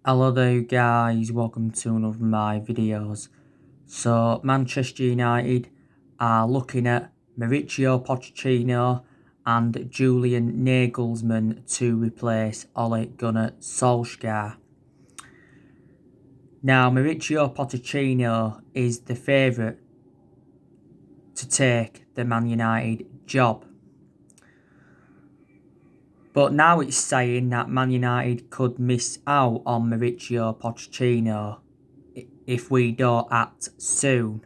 Hello there guys, welcome to one of my videos. So Manchester United are looking at Mauricio Pochettino and Julian Nagelsmann to replace Ole Gunnar Solsjaer. Now Mauricio Pochettino is the favourite to take the Man United job. But now it's saying that Man United could miss out on Mauricio Pochettino if we don't act soon.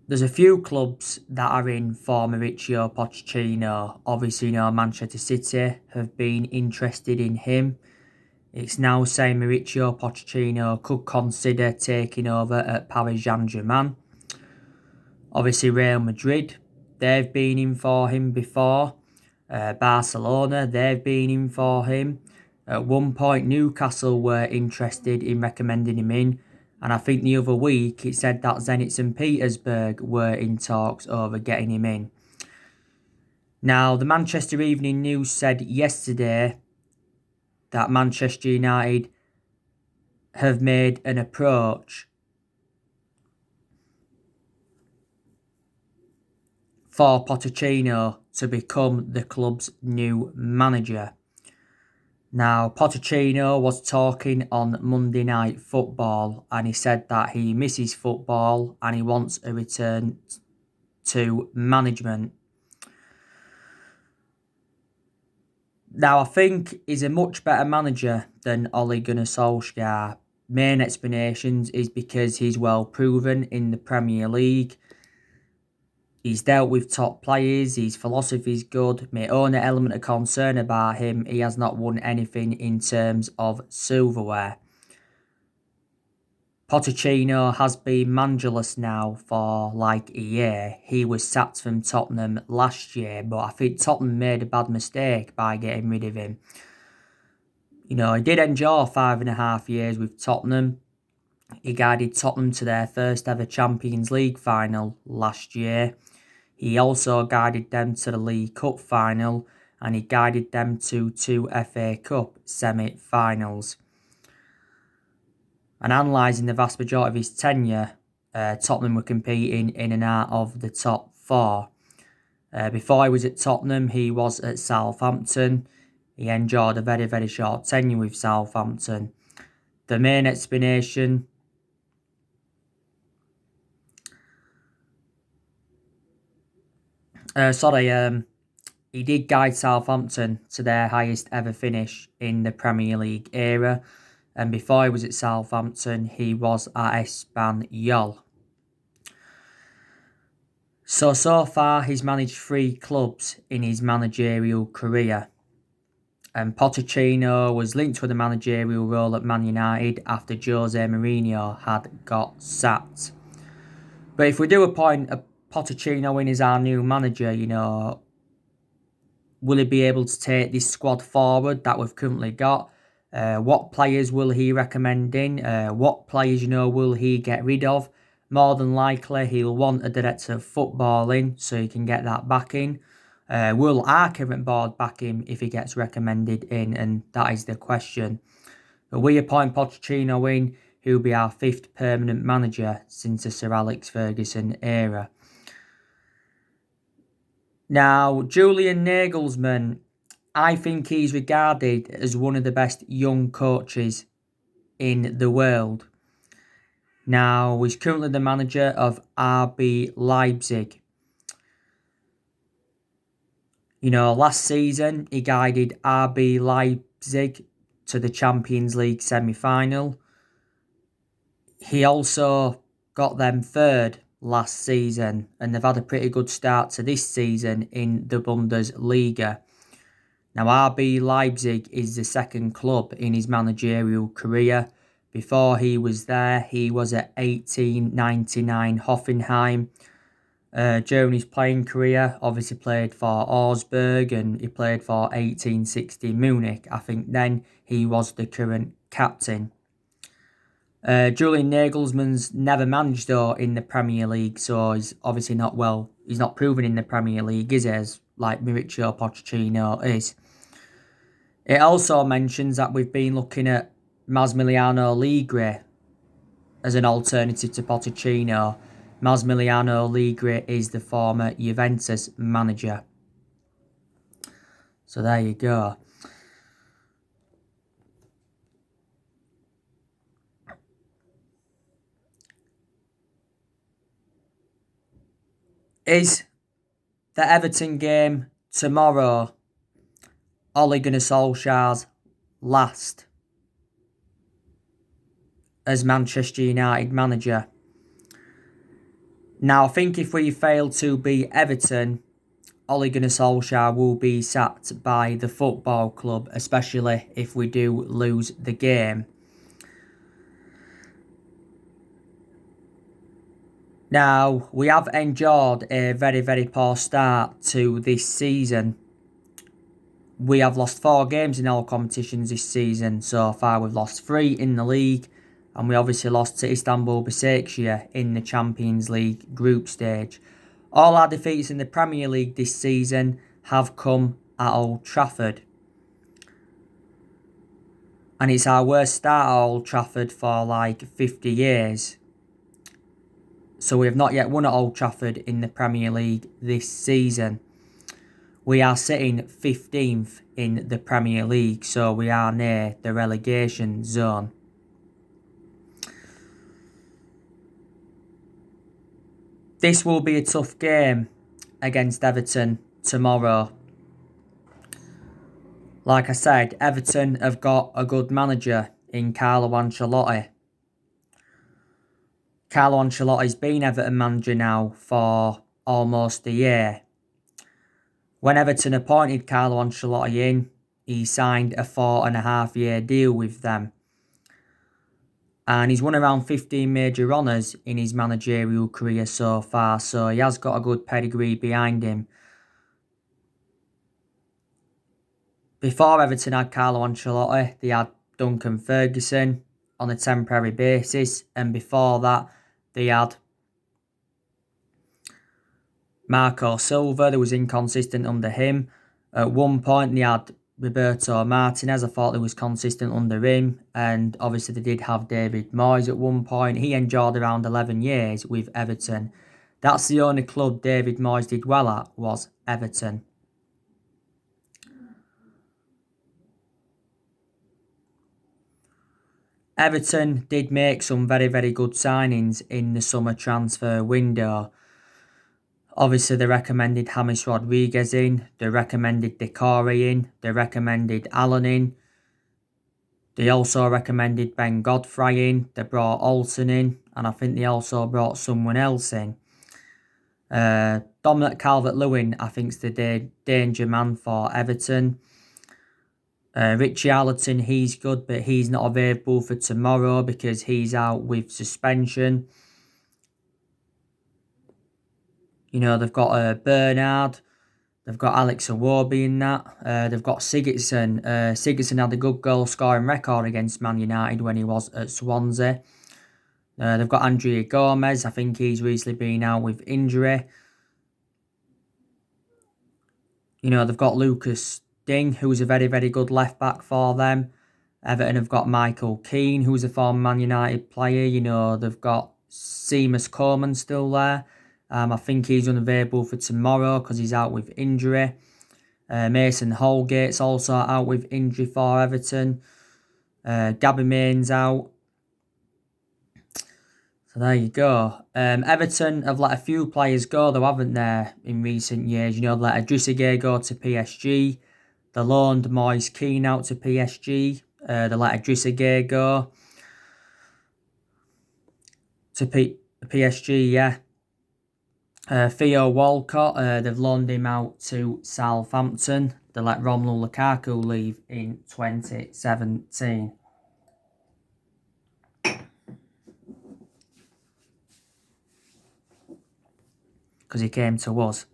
There's a few clubs that are in for Mauricio Pochettino. Obviously, Manchester City have been interested in him. It's now saying Mauricio Pochettino could consider taking over at Paris Saint-Germain. Obviously, Real Madrid, they've been in for him before. Barcelona, they've been in for him. At one point, Newcastle were interested in recommending him in. And I think the other week it said that Zenit St. Petersburg were in talks over getting him in. Now, the Manchester Evening News said yesterday that Manchester United have made an approach for Pochettino to become the club's new manager. Now, Pochettino was talking on Monday Night Football and he said that he misses football and he wants a return to management. Now, I think he's a much better manager than Ole Gunnar Solskjaer. Main explanations is because he's well proven in the Premier League. He's dealt with top players, his philosophy is good. My only element of concern about him, he has not won anything in terms of silverware. Pochettino has been managerless now for like a year. He was sacked from Tottenham last year, but I think Tottenham made a bad mistake by getting rid of him. He did enjoy 5.5 years with Tottenham. He guided Tottenham to their first ever Champions League final last year. He also guided them to the League Cup final and he guided them to 2 FA Cup semi-finals. And analysing the vast majority of his tenure, Tottenham were competing in and out of the top 4. Before he was at Tottenham, he was at Southampton. He enjoyed a very, very short tenure with Southampton. The main explanation... he did guide Southampton to their highest ever finish in the Premier League era. And before he was at Southampton, he was at Espanyol. So far, he's managed 3 clubs in his managerial career. And Pochettino was linked with a managerial role at Man United after Jose Mourinho had got sacked. But if we do appoint Pochettino in as our new manager, will he be able to take this squad forward that we've currently got? What players will he recommend in? What players, will he get rid of? More than likely, he'll want a director of football in so he can get that back in. Will our current board back him if he gets recommended in? And that is the question. But we appoint Pochettino in, who'll be our 5th permanent manager since the Sir Alex Ferguson era. Now, Julian Nagelsmann, I think he's regarded as one of the best young coaches in the world. Now, he's currently the manager of RB Leipzig. Last season, he guided RB Leipzig to the Champions League semi-final. He also got them 3rd last season, and they've had a pretty good start to this season in the Bundesliga. Now, RB Leipzig is the 2nd club in his managerial career. Before he was there, he was at 1899 Hoffenheim. During his playing career, obviously played for Augsburg and he played for 1860 Munich. I think then he was the current captain. Julian Nagelsmann's never managed though in the Premier League, so he's obviously he's not proven in the Premier League, is he? As like Mauricio Pochettino is. It also mentions that we've been looking at Massimiliano Allegri as an alternative to Pochettinho. Massimiliano Allegri is the former Juventus manager. So there you go. Is the Everton game tomorrow Ole Gunnar Solskjaer's last as Manchester United manager? Now, I think if we fail to beat Everton, Ole Gunnar Solskjaer will be sacked by the football club, especially if we do lose the game. Now, we have endured a very, very poor start to this season. We have lost 4 games in all competitions this season so far. We've lost 3 in the league, and we obviously lost to Istanbul Başakşehir in the Champions League group stage. All our defeats in the Premier League this season have come at Old Trafford. And it's our worst start at Old Trafford for like 50 years. So we have not yet won at Old Trafford in the Premier League this season. We are sitting 15th in the Premier League, so we are near the relegation zone. This will be a tough game against Everton tomorrow. Like I said, Everton have got a good manager in Carlo Ancelotti. Carlo Ancelotti's been Everton manager now for almost a year. When Everton appointed Carlo Ancelotti in, he signed a 4.5-year deal with them. And he's won around 15 major honours in his managerial career so far, so he has got a good pedigree behind him. Before Everton had Carlo Ancelotti, they had Duncan Ferguson on a temporary basis, and before that, they had Marco Silva, that was inconsistent under him. At one point, they had Roberto Martinez. I thought they was consistent under him. And obviously, they did have David Moyes at one point. He endured around 11 years with Everton. That's the only club David Moyes did well at, was Everton. Everton did make some very, very good signings in the summer transfer window. Obviously, they recommended James Rodriguez in, they recommended Decore in, they recommended Allen in. They also recommended Ben Godfrey in, they brought Olsen in, and I think they also brought someone else in. Dominic Calvert-Lewin, I think, is the danger man for Everton. Richie Arlington, he's good, but he's not available for tomorrow because he's out with suspension. You know, they've got Bernard, they've got Alex Iwobi in that. They've got Sigurdsson. Sigurdsson had a good goal-scoring record against Man United when he was at Swansea. They've got Andrea Gomez. I think he's recently been out with injury. You know, they've got Lucas Ding, who's a very, very good left-back for them. Everton have got Michael Keane, who's a former Man United player. You know, they've got Seamus Coleman still there. I think he's unavailable for tomorrow because he's out with injury. Mason Holgate's also out with injury for Everton. Gabby Main's out. So there you go. Everton have let a few players go, though, haven't they, in recent years? You know, they let Adrissagay go to PSG. They loaned Moise Keane out to PSG. They let Adrissagay go to PSG, yeah. Theo Walcott, they've loaned him out to Southampton. They let Romelu Lukaku leave in 2017. Because he came to us.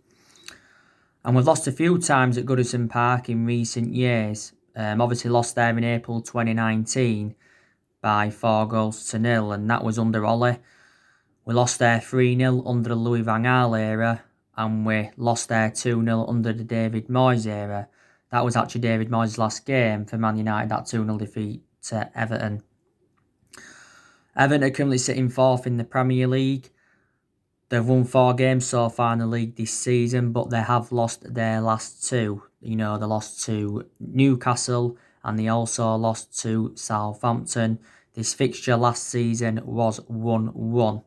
And we've lost a few times at Goodison Park in recent years. Obviously lost there in April 2019 by 4-0, and that was under Ole. We lost there 3-0 under the Louis van Gaal era, and we lost there 2-0 under the David Moyes era. That was actually David Moyes' last game for Man United, that 2-0 defeat to Everton. Everton are currently sitting fourth in the Premier League. They've won 4 games so far in the league this season, but they have lost their last 2. They lost to Newcastle and they also lost to Southampton. This fixture last season was 1-1.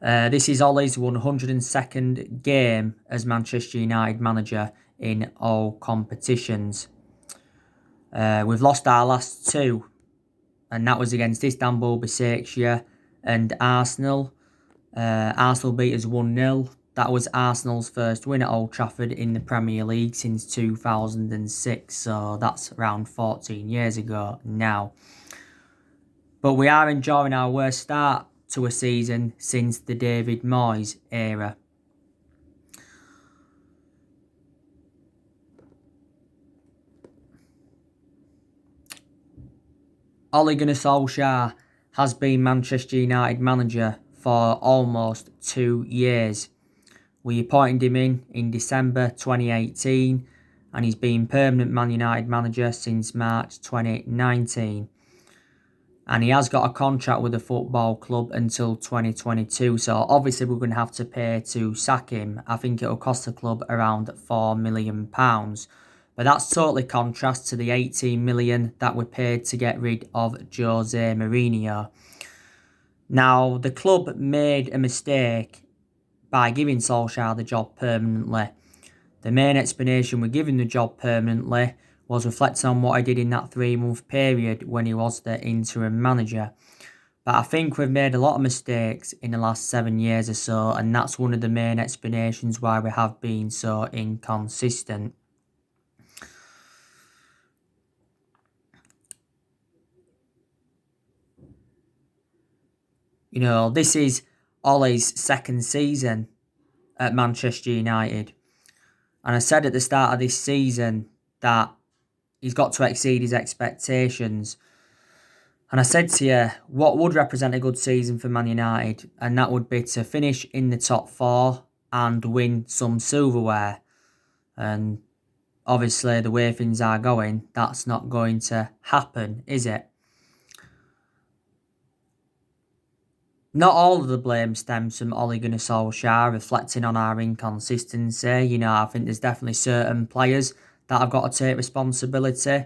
This is Ole's 102nd game as Manchester United manager in all competitions. We've lost our last 2, and that was against Istanbul, Besiktas and Arsenal. Arsenal beat us 1-0. That was Arsenal's first win at Old Trafford in the Premier League since 2006, so that's around 14 years ago now. But we are enjoying our worst start to a season since the David Moyes era. Ole Gunnar Solsjaer has been Manchester United manager for almost 2 years. We appointed him in December 2018 and he's been permanent Man United manager since March 2019. And he has got a contract with the football club until 2022. So obviously we're going to have to pay to sack him. I think it'll cost the club around £4 million. But that's totally contrast to the 18 million that we paid to get rid of Jose Mourinho. Now, the club made a mistake by giving Solskjaer the job permanently. The main explanation for giving the job permanently was reflecting on what I did in that 3-month period when he was the interim manager. But I think we've made a lot of mistakes in the last 7 years or so, and that's one of the main explanations why we have been so inconsistent. This is Ole's second season at Manchester United. And I said at the start of this season that he's got to exceed his expectations. And I said to you, what would represent a good season for Man United? And that would be to finish in the top 4 and win some silverware. And obviously, the way things are going, that's not going to happen, is it? Not all of the blame stems from Ole Gunnar Solskjaer reflecting on our inconsistency. I think there's definitely certain players that have got to take responsibility.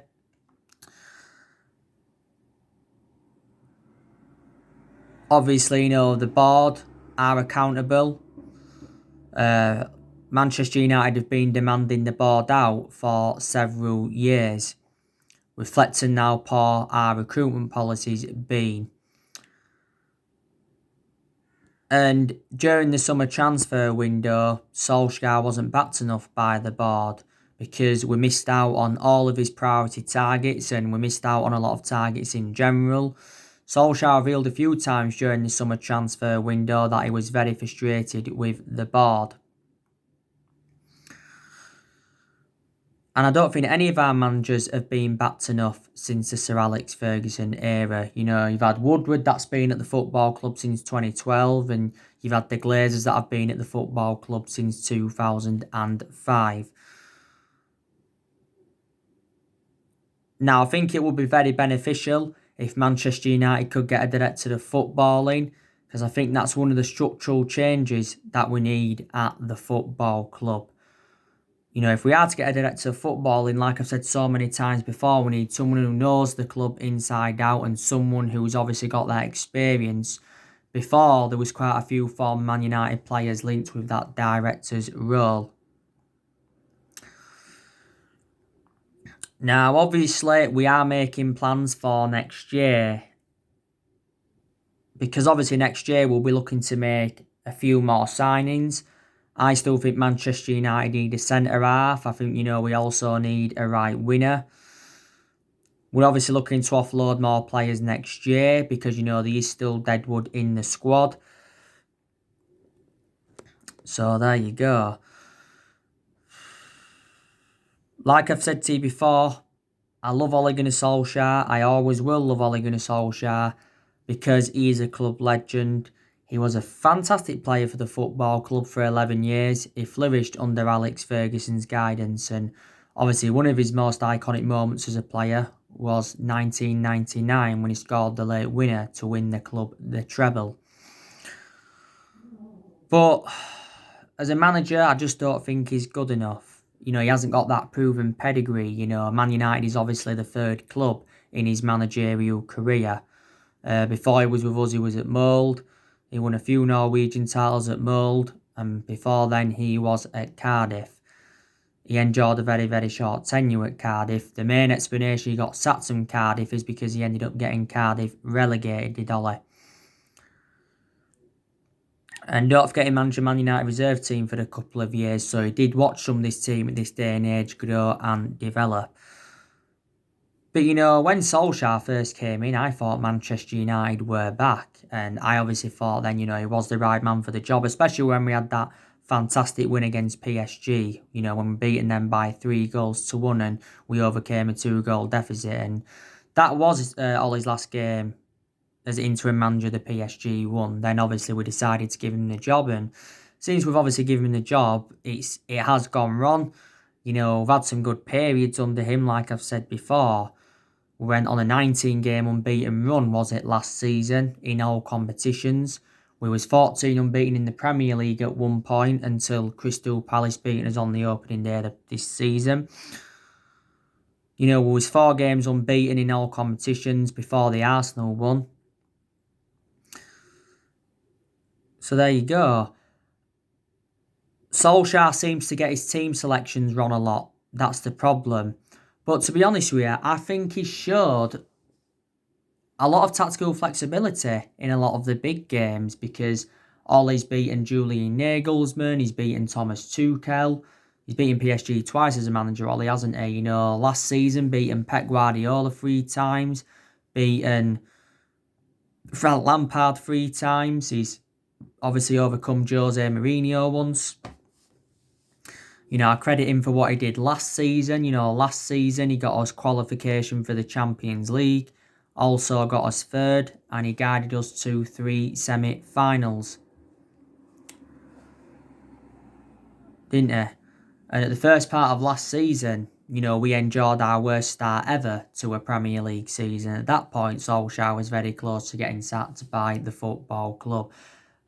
Obviously, the board are accountable. Manchester United have been demanding the board out for several years, reflecting how poor our recruitment policies have been. And during the summer transfer window, Solskjaer wasn't backed enough by the board because we missed out on all of his priority targets and we missed out on a lot of targets in general. Solskjaer revealed a few times during the summer transfer window that he was very frustrated with the board. And I don't think any of our managers have been backed enough since the Sir Alex Ferguson era. You've had Woodward that's been at the football club since 2012 and you've had the Glazers that have been at the football club since 2005. Now, I think it would be very beneficial if Manchester United could get a director of footballing because I think that's one of the structural changes that we need at the football club. If we are to get a director of footballing, like I've said so many times before, we need someone who knows the club inside out and someone who's obviously got that experience. Before, there was quite a few former Man United players linked with that director's role. Now, obviously, we are making plans for next year. Because obviously next year we'll be looking to make a few more signings. I still think Manchester United need a centre-half. I think, we also need a right winger. We're obviously looking to offload more players next year because, there is still deadwood in the squad. So, there you go. Like I've said to you before, I love Ole Gunnar Solskjaer. I always will love Ole Gunnar Solskjaer because he is a club legend. He was a fantastic player for the football club for 11 years. He flourished under Alex Ferguson's guidance, and obviously one of his most iconic moments as a player was 1999 when he scored the late winner to win the club the treble. But as a manager, I just don't think he's good enough. He hasn't got that proven pedigree. Man United is obviously the third club in his managerial career. Before he was with us, he was at Mould. He won a few Norwegian titles at Mould, and before then he was at Cardiff. He enjoyed a very, very short tenure at Cardiff. The main explanation he got sacked from Cardiff is because he ended up getting Cardiff relegated, did Ollie. And don't forget he managed the Man United reserve team for a couple of years, so he did watch some of this team at this day and age grow and develop. But when Solsjaer first came in, I thought Manchester United were back. And I obviously thought then, he was the right man for the job, especially when we had that fantastic win against PSG, when we beaten them by 3-1 and we overcame a 2-goal deficit. And that was Ollie's last game as interim manager of the PSG won. Then obviously we decided to give him the job, and since we've obviously given him the job, it has gone wrong. We've had some good periods under him, like I've said before. We went on a 19-game unbeaten run, was it, last season, in all competitions. We was 14 unbeaten in the Premier League at one point until Crystal Palace beating us on the opening day of this season. We was 4 games unbeaten in all competitions before the Arsenal one. So there you go. Solskjaer seems to get his team selections wrong a lot. That's the problem. But to be honest with you, I think he showed a lot of tactical flexibility in a lot of the big games, because Ollie's beaten Pochettinho&Nagelsmann, he's beaten Thomas Tuchel, he's beaten PSG twice as a manager, Ollie, hasn't he? Last season beaten Pep Guardiola 3 times, beaten Frank Lampard 3 times, he's obviously overcome Jose Mourinho once. I credit him for what he did last season. Last season he got us qualification for the Champions League, also got us third, and he guided us to 3 semi-finals. Didn't he? And at the first part of last season, we enjoyed our worst start ever to a Premier League season. At that point, Solskjaer was very close to getting sacked by the football club.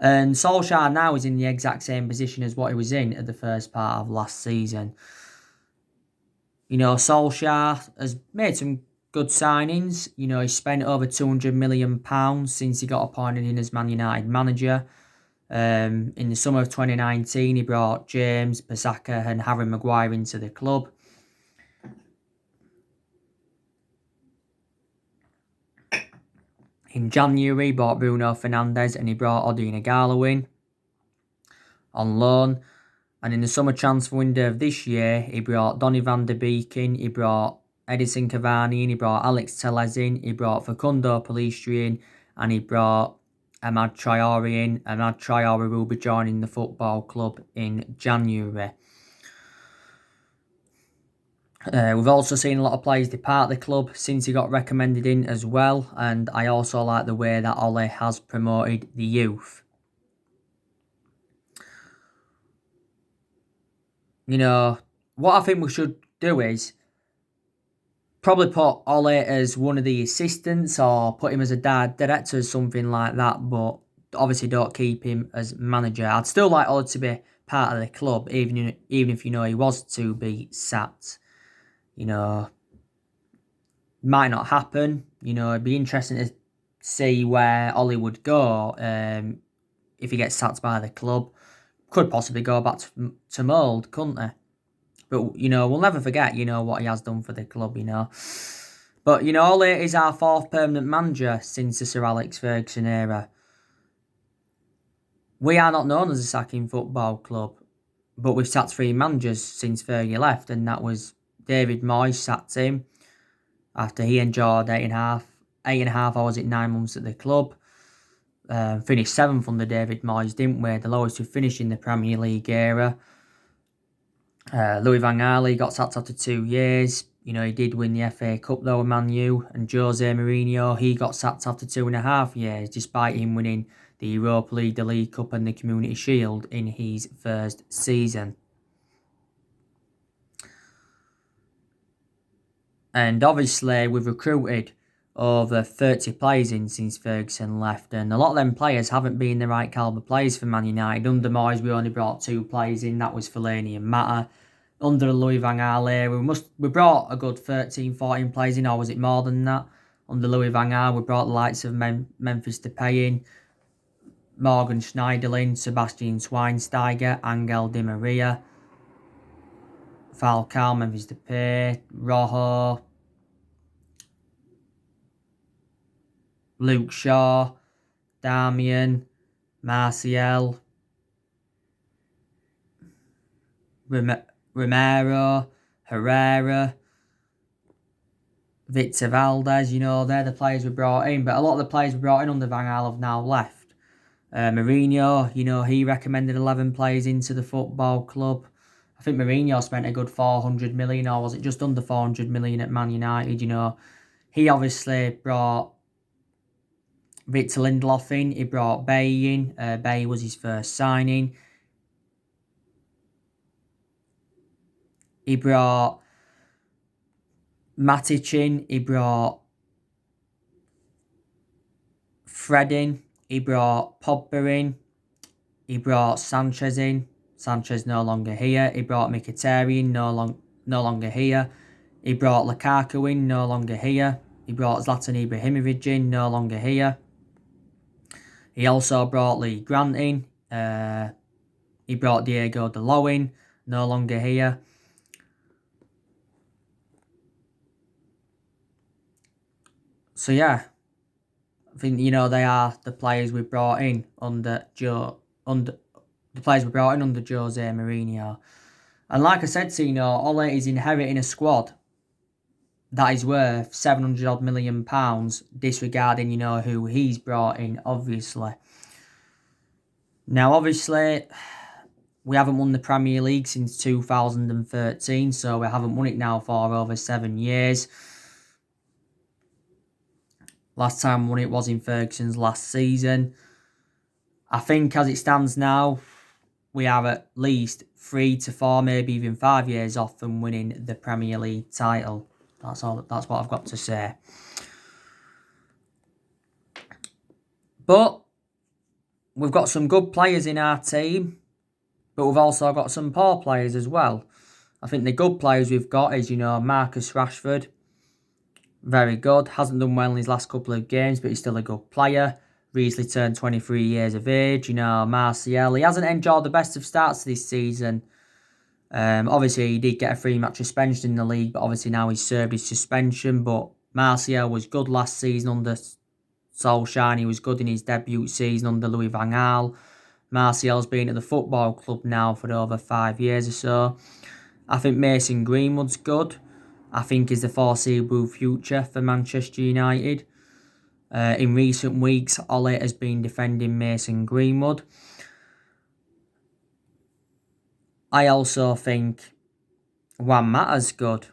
And Solskjaer now is in the exact same position as what he was in at the first part of last season. Solskjaer has made some good signings. He spent over £200 million since he got appointed in as Man United manager. In the summer of 2019, he brought James, Bissaka and Harry Maguire into the club. In January, he bought Bruno Fernandes and he brought Odion Ighalo in on loan. And in the summer transfer window of this year, he brought Donny van de Beek in, he brought Edison Cavani in, he brought Alex Telles in, he brought Facundo Pellistri in, and he brought Amad Traore in. Amad Traore will be joining the football club in January. We've also seen a lot of players depart the club since he got recommended in as well, and I also like the way that Ollie has promoted the youth. What I think we should do is probably put Ollie as one of the assistants or put him as a director or something like that, but obviously don't keep him as manager. I'd still like Ollie to be part of the club, even if he was to be sacked. Might not happen. It'd be interesting to see where Ollie would go if he gets sacked by the club. Could possibly go back to Mould, couldn't he? But, we'll never forget, what he has done for the club, But, Ollie is our 4th permanent manager since the Sir Alex Ferguson era. We are not known as a sacking football club, but we've sacked 3 managers since Fergie left, and that was David Moyes sacked him after he enjoyed 8.5 or was it 9 months at the club. Finished 7th under David Moyes, didn't we? The lowest we finished in the Premier League era. Louis van Gaal got sacked after 2 years. He did win the FA Cup though with Man U. And Jose Mourinho, he got sacked after 2.5 years, despite him winning the Europa League, the League Cup and the Community Shield in his first season. And obviously we've recruited over 30 players in since Ferguson left, and a lot of them players haven't been the right calibre players for Man United. Under Moyes we only brought 2 players in, that was Fellaini and Mata. Under the Louis van Gaal era we brought a good 13, 14 players in, or was it more than that? Under Louis van Gaal we brought the likes of Memphis Depay in, Morgan Schneiderlin, Sebastian Schweinsteiger, Angel Di Maria, Falcao, Memphis Depay, Rojo, Luke Shaw, Damian, Martial, Romero, Herrera, Victor Valdez. They're the players we brought in. But a lot of the players we brought in under Van Gaal have now left. Mourinho, he recommended 11 players into the football club. I think Mourinho spent a good 400 million, or was it just under 400 million at Man United, He obviously brought Victor Lindelof in, he brought Bay in. Bay was his first signing. He brought Matic in, he brought Fred in, he brought Pogba in, he brought Sanchez in. Sanchez no longer here. He brought Mkhitaryan, no longer here. He brought Lukaku in, no longer here. He brought Zlatan Ibrahimovic in, no longer here. He also brought Lee Grant in. He brought Diego Dalot in, no longer here. So yeah, I think they are the players we brought in under Jose Mourinho. And like I said to Ole is inheriting a squad that is worth £700 million, disregarding, who he's brought in, obviously. Now, obviously, we haven't won the Premier League since 2013, so we haven't won it now for over 7 years. Last time we won it was in Ferguson's last season. I think as it stands now, we are at least 3 to 4, maybe even 5 years off from winning the Premier League title. That's what I've got to say. But we've got some good players in our team, but we've also got some poor players as well. I think the good players we've got is, Marcus Rashford. Very good. Hasn't done well in his last couple of games, but he's still a good player. Recently turned 23 years of age. Martial. He hasn't enjoyed the best of starts this season. Obviously, he did get a 3-match suspension in the league, but obviously now he's served his suspension. But Martial was good last season under Solsjaer. He was good in his debut season under Louis van Gaal. Martial's been at the football club now for over 5 years or so. I think Mason Greenwood's good. I think he's the foreseeable future for Manchester United. In recent weeks, Ole has been defending Mason Greenwood. I also think Juan Mata's good.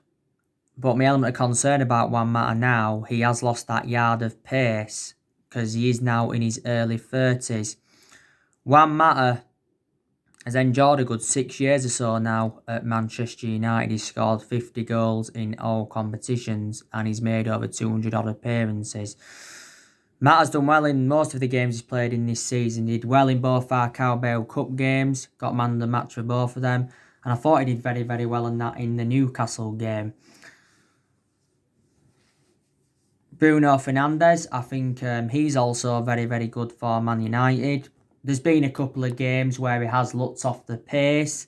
But my element of concern about Juan Mata now, he has lost that yard of pace because he is now in his early 30s. Juan Mata has enjoyed a good 6 years or so now at Manchester United. He's scored 50 goals in all competitions and he's made over 200 odd appearances. Mata's done well in most of the games he's played in this season. He did well in both our Carabao Cup games, got man of the match for both of them, and I thought he did very, very well in that in the Newcastle game. Bruno Fernandes, I think he's also very, very good for Man United. There's been a couple of games where he has looked off the pace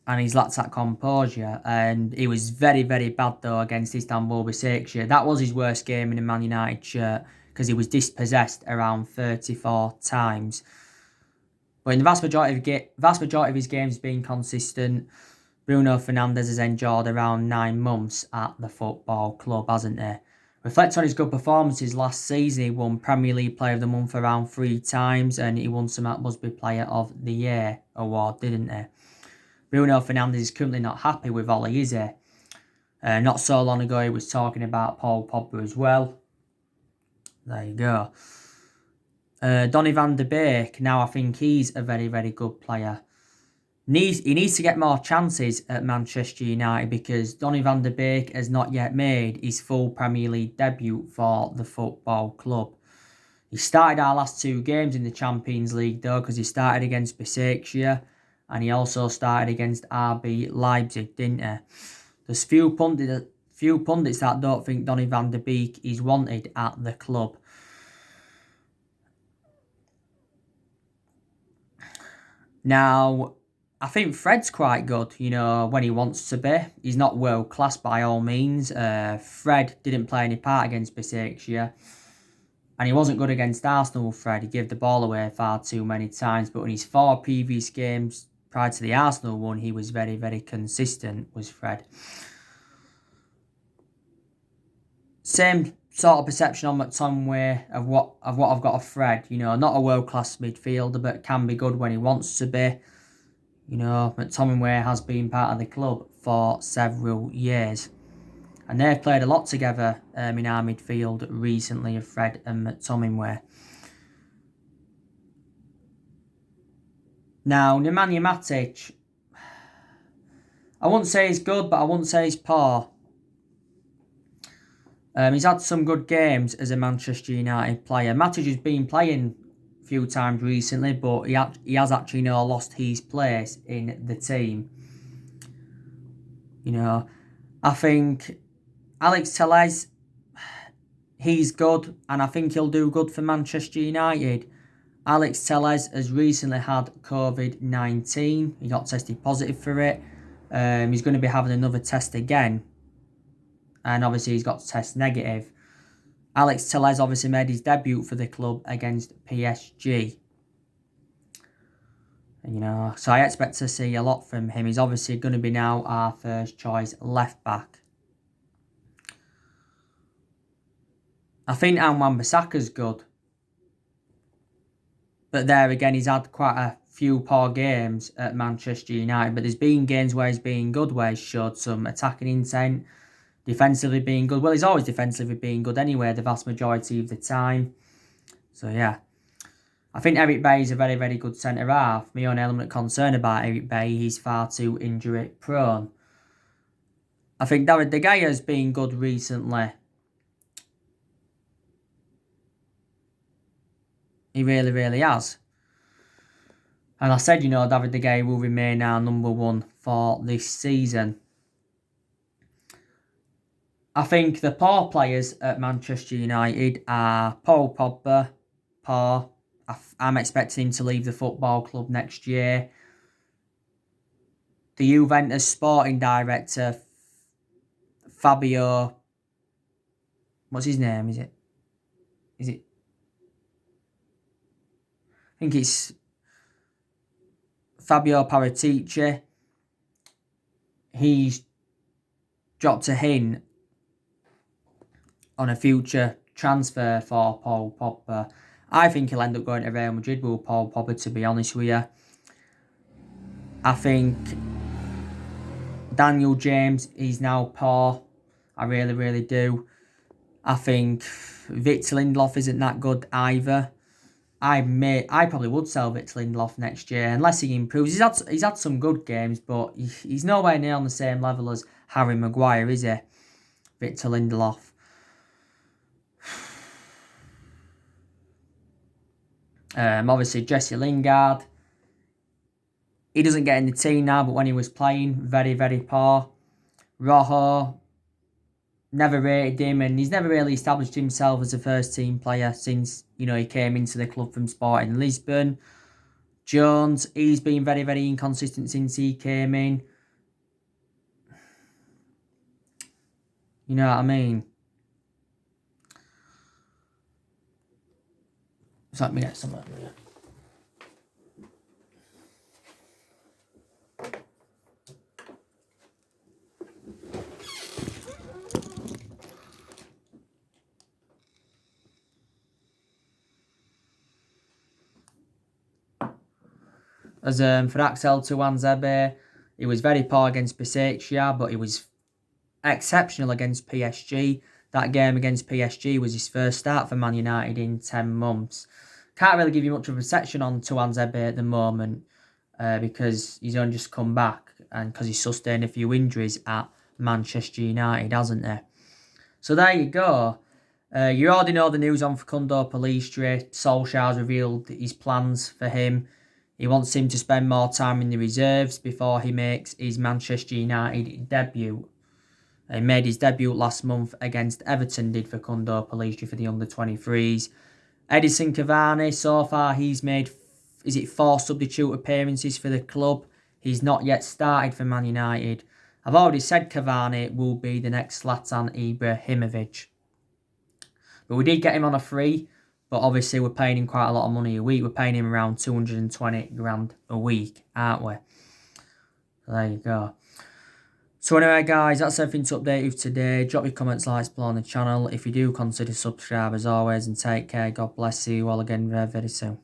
and he's lacked that composure, and he was very, very bad though against Istanbul Besiktas. That was his worst game in a Man United shirt because he was dispossessed around 34 times. But in the vast majority of his games, he's been consistent. Bruno Fernandes has enjoyed around 9 months at the football club, hasn't he? Reflect on his good performances last season. He won Premier League Player of the Month around 3 times, and he won some Busby Player of the Year award, didn't he? Bruno Fernandes is currently not happy with Ole, is he? Not so long ago, he was talking about Paul Pogba as well. There you go. Donny van de Beek, now I think he's a very, very good player. He needs to get more chances at Manchester United because Donny van de Beek has not yet made his full Premier League debut for the football club. He started our last 2 games in the Champions League though, because he started against Pochettinho and he also started against RB Leipzig, didn't he? There's few pundits that don't think Donny van de Beek is wanted at the club. Now, I think Fred's quite good, when he wants to be. He's not world class by all means. Fred didn't play any part against Besiktas, and he wasn't good against Arsenal, Fred. He gave the ball away far too many times, but in his 4 previous games prior to the Arsenal one, he was very, very consistent, was Fred. Same sort of perception on McTominay of what I've got of Fred. Not a world-class midfielder, but can be good when he wants to be. McTominay has been part of the club for several years. And they've played a lot together in our midfield recently, of Fred and McTominay. Now, Nemanja Matic, I wouldn't say he's good, but I wouldn't say he's poor. He's had some good games as a Manchester United player. Matic has been playing a few times recently, but he has actually now lost his place in the team. I think Alex Telles, he's good, and I think he'll do good for Manchester United. Alex Telles has recently had COVID-19. He got tested positive for it. He's going to be having another test again. And obviously he's got to test negative. Alex Telles obviously made his debut for the club against PSG. So I expect to see a lot from him. He's obviously going to be now our first choice left back. I think Wan-Bissaka's good. But there again, he's had quite a few poor games at Manchester United. But there's been games where he's been good, where he's showed some attacking intent. Defensively being good. Well, he's always defensively being good anyway, the vast majority of the time. So, yeah. I think Eric Bailly is a very, very good centre-half. My only element of concern about Eric Bailly, he's far too injury-prone. I think David De Gea has been good recently. He really, really has. And I said, David De Gea will remain our number 1 for this season. I think the poor players at Manchester United are Paul Pogba. I'm expecting him to leave the football club next year. The Juventus sporting director, Fabio... What's his name, is it? I think it's Fabio Paratici. He's dropped a hint on a future transfer for Paul Pogba. I think he'll end up going to Real Madrid with Paul Pogba, to be honest with you. I think Daniel James, he's now poor. I really, really do. I think Victor Lindelof isn't that good either. I probably would sell Victor Lindelof next year unless he improves. He's had some good games, but he's nowhere near on the same level as Harry Maguire, is he? Victor Lindelof. Obviously, Jesse Lingard. He doesn't get in the team now, but when he was playing, very, very poor. Rojo, never rated him, and he's never really established himself as a first-team player since, he came into the club from Sporting Lisbon. Jones, he's been very, very inconsistent since he came in. You know what I mean? So let me get some of that. As for Axel Tuanzebe, he was very poor against Besiktas, but he was exceptional against PSG. that game against PSG was his first start for Man United in 10 months. Can't really give you much of a section on Tuanzebe at the moment because he's only just come back and because he's sustained a few injuries at Manchester United, hasn't he? So there you go. You already know the news on Facundo Pellistri. Solsjaer's revealed his plans for him. He wants him to spend more time in the reserves before he makes his Manchester United debut. He made his debut last month against Everton, did Facundo Pellistri for the under-23s. Edison Cavani, so far he's made, 4 substitute appearances for the club. He's not yet started for Man United. I've already said Cavani will be the next Zlatan Ibrahimovic. But we did get him on a free, but obviously we're paying him quite a lot of money a week. We're paying him around 220 grand a week, aren't we? So there you go. So anyway, guys, that's everything to update you today. Drop your comments, likes below on the channel. If you do, consider subscribe as always, and take care. God bless you all again very, very soon.